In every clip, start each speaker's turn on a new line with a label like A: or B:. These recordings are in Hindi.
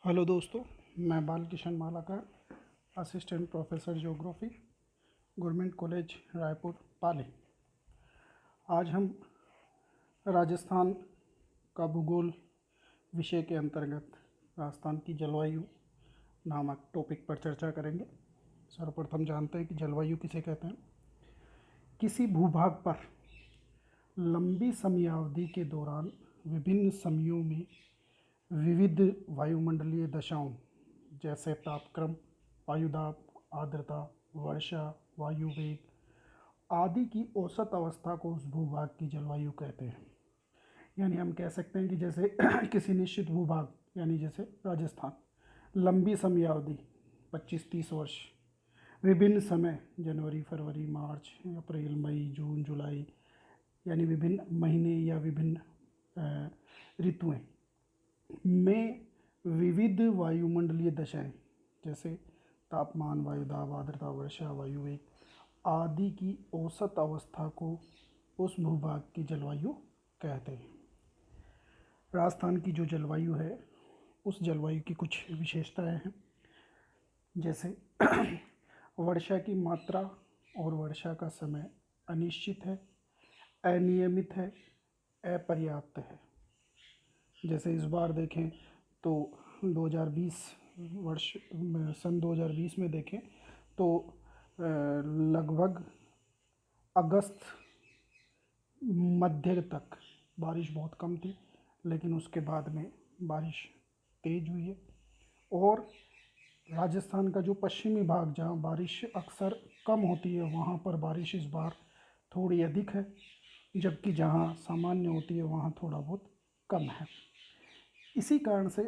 A: हेलो दोस्तों, मैं Balkishan Malakar, assistant professor geography, government college Raipur Pali. आज हम राजस्थान का भूगोल विषय के अंतर्गत राजस्थान की जलवायु नामक टॉपिक पर चर्चा करेंगे। सर्वप्रथम जानते हैं कि जलवायु किसे कहते हैं। किसी भूभाग पर लंबी समयावधि के दौरान विभिन्न समयों में विविध वायुमंडलीय दशाओं जैसे तापक्रम, वायुदाब, आर्द्रता, वर्षा, वायु वेग आदि की औसत अवस्था को उस भूभाग की जलवायु कहते हैं। यानी हम कह सकते हैं कि जैसे किसी निश्चित भूभाग यानी जैसे राजस्थान लंबी समयावधि 25-30 वर्ष, विभिन्न समय जनवरी, फरवरी, मार्च, अप्रैल, मई, जून, जुलाई यानी विभिन्न महीने या विभिन्न ऋतुएं में विविध वायुमंडलीय दशाएं जैसे तापमान, वायुदाब, आर्द्रता, वर्षा, वायु वेग आदि की औसत अवस्था को उस भूभाग की जलवायु कहते हैं। राजस्थान की जो जलवायु है उस जलवायु की कुछ विशेषताएं हैं, जैसे वर्षा की मात्रा और वर्षा का समय अनिश्चित है, अनियमित है, अपर्याप्त है। जैसे इस बार देखें तो 2020 वर्ष में सन 2020 में देखें तो लगभग अगस्त मध्य तक बारिश बहुत कम थी, लेकिन उसके बाद में बारिश तेज हुई है। और राजस्थान का जो पश्चिमी भाग जहाँ बारिश अक्सर कम होती है वहाँ पर बारिश इस बार थोड़ी अधिक है, जबकि जहाँ सामान्य होती है वहाँ थोड़ा बहुत कम है। इसी कारण से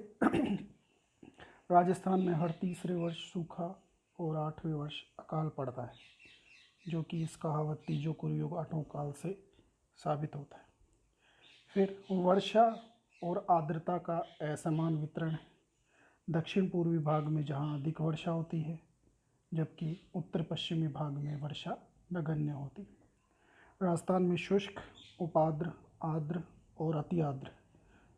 A: राजस्थान में हर तीसरे वर्ष सूखा और 8वें वर्ष अकाल पड़ता है, जो कि इस कहावत तीजों कुर्योग आठों काल से साबित होता है। फिर वर्षा और आर्द्रता का असमान वितरण है। दक्षिण पूर्वी भाग में जहाँ अधिक वर्षा होती है, जबकि उत्तर पश्चिमी भाग में वर्षा नगण्य होती है। राजस्थान में शुष्क, उपाद्र, आर्द्र और अति आर्द्र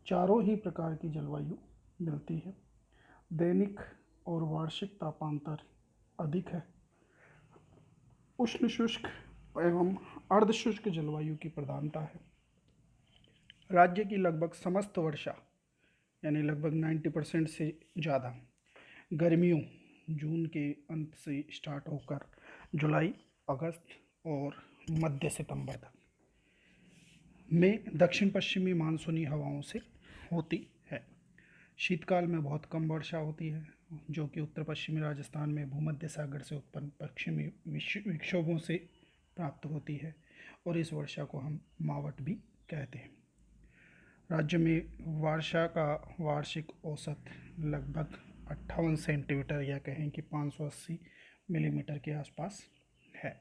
A: चारों ही प्रकार की जलवायु मिलती है। दैनिक और वार्षिक तापांतर अधिक है। उष्ण शुष्क एवं अर्ध शुष्क जलवायु की प्रधानता है। राज्य की लगभग समस्त वर्षा यानी लगभग 90% से ज़्यादा गर्मियों जून के अंत से स्टार्ट होकर जुलाई, अगस्त और मध्य सितंबर तक में दक्षिण पश्चिमी मानसूनी हवाओं से होती है। शीतकाल में बहुत कम वर्षा होती है, जो कि उत्तर पश्चिमी राजस्थान में भूमध्य सागर से उत्पन्न पश्चिमी विक्षोभों से प्राप्त होती है, और इस वर्षा को हम मावट भी कहते हैं। राज्य में वर्षा का वार्षिक औसत लगभग 58 सेंटीमीटर या कहें कि 580 मिलीमीटर के आसपास है।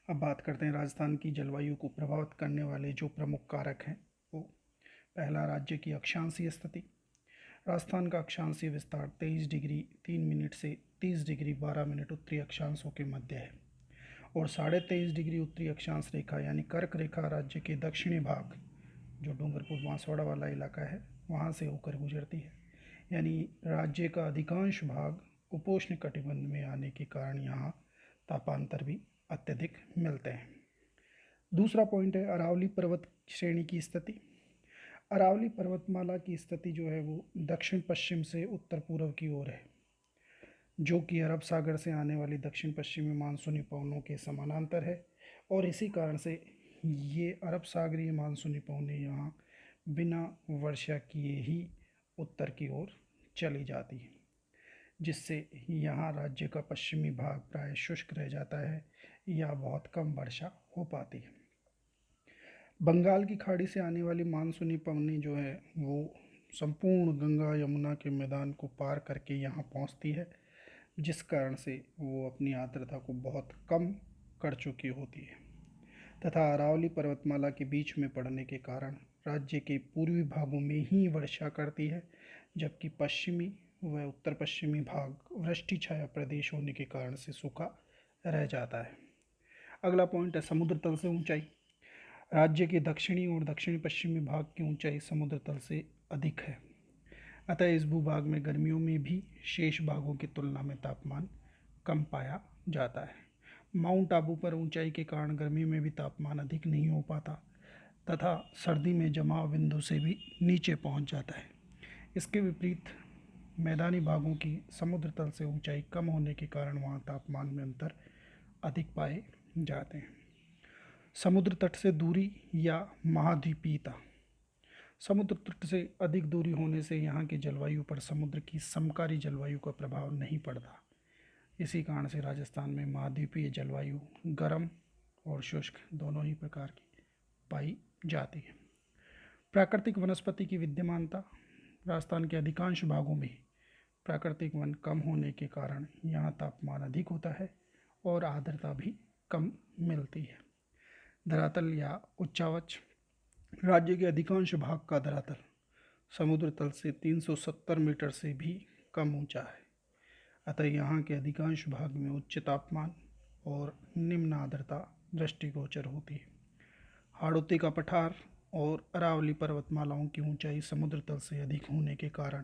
A: अब बात करते हैं राजस्थान की जलवायु को प्रभावित करने वाले जो प्रमुख कारक हैं वो। पहला, राज्य की अक्षांशीय स्थिति। राजस्थान का अक्षांशीय विस्तार 23 डिग्री 3 मिनट से 30 डिग्री 12 मिनट उत्तरी अक्षांशों के मध्य है, और 23.5 डिग्री उत्तरी अक्षांश रेखा यानी कर्क रेखा राज्य के दक्षिणी भाग जो डूंगरपुर बांसवाड़ा वाला इलाका है वहाँ से होकर गुजरती है। यानी राज्य का अधिकांश भाग उपोष्ण कटिबंध में आने के कारण यहाँ तापांतर भी अत्यधिक मिलते हैं। दूसरा पॉइंट है अरावली पर्वत श्रेणी की स्थिति। अरावली पर्वतमाला की स्थिति जो है वो दक्षिण पश्चिम से उत्तर पूर्व की ओर है, जो कि अरब सागर से आने वाली दक्षिण पश्चिमी मानसूनी पवनों के समानांतर है, और इसी कारण से ये अरब सागरीय मानसूनी पवनें यहाँ बिना वर्षा किए ही उत्तर की ओर चली जाती हैं, जिससे यहाँ राज्य का पश्चिमी भाग प्राय शुष्क रह जाता है या बहुत कम वर्षा हो पाती है। बंगाल की खाड़ी से आने वाली मानसूनी पवनें जो है वो संपूर्ण गंगा यमुना के मैदान को पार करके यहाँ पहुँचती है, जिस कारण से वो अपनी आर्द्रता को बहुत कम कर चुकी होती है, तथा अरावली पर्वतमाला के बीच में पड़ने के कारण राज्य के पूर्वी भागों में ही वर्षा करती है, जबकि पश्चिमी व उत्तर पश्चिमी भाग वृष्टि छाया प्रदेश होने के कारण से सूखा रह जाता है। अगला पॉइंट है समुद्र तल से ऊंचाई। राज्य के दक्षिणी और दक्षिणी पश्चिमी भाग की ऊंचाई समुद्र तल से अधिक है। अतः इस भूभाग में गर्मियों में भी शेष भागों की तुलना में तापमान कम पाया जाता है। माउंट आबू पर ऊंचाई के कारण गर्मी में भी तापमान अधिक नहीं हो पाता तथा सर्दी में जमाव बिंदु से भी नीचे पहुंच जाता है। इसके विपरीत मैदानी भागों की समुद्र तल से ऊंचाई कम होने के कारण वहां तापमान में अंतर अधिक पाए जाते हैं। समुद्र तट से दूरी या महाद्वीपीयता। समुद्र तट से अधिक दूरी होने से यहाँ की जलवायु पर समुद्र की समकारी जलवायु का प्रभाव नहीं पड़ता। इसी कारण से राजस्थान में महाद्वीपीय जलवायु गर्म और शुष्क दोनों ही प्रकार की पाई जाती है। प्राकृतिक वनस्पति की विद्यमानता। राजस्थान के अधिकांश भागों में प्राकृतिक वन कम होने के कारण यहाँ तापमान अधिक होता है और आर्द्रता भी कम मिलती है। धरातल या उच्चावच। राज्य के अधिकांश भाग का धरातल समुद्र तल से 370 मीटर से भी कम ऊंचा है। अतः यहाँ के अधिकांश भाग में उच्च तापमान और निम्न आर्द्रता दृष्टिगोचर होती है। हाड़ौती का पठार और अरावली पर्वतमालाओं की ऊंचाई समुद्र तल से अधिक होने के कारण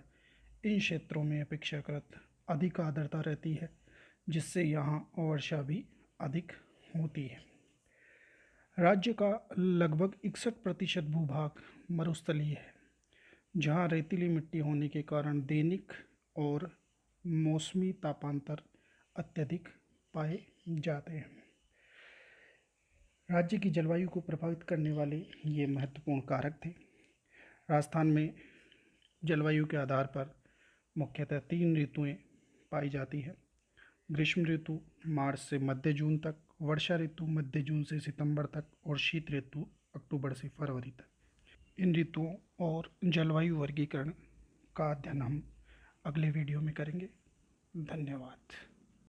A: इन क्षेत्रों में अपेक्षाकृत अधिक आर्द्रता रहती है, जिससे यहाँ वर्षा भी अधिक होती है। राज्य का लगभग 61% भूभाग मरुस्थलीय है, जहाँ रेतीली मिट्टी होने के कारण दैनिक और मौसमी तापांतर अत्यधिक पाए जाते हैं। राज्य की जलवायु को प्रभावित करने वाले ये महत्वपूर्ण कारक थे। राजस्थान में जलवायु के आधार पर मुख्यतः 3 ऋतुएं पाई जाती है। ग्रीष्म ऋतु मार्च से मध्य जून तक, वर्षा ऋतु मध्य जून से सितंबर तक और शीत ऋतु अक्टूबर से फरवरी तक। इन ऋतुओं और जलवायु वर्गीकरण का अध्ययन हम अगले वीडियो में करेंगे। धन्यवाद।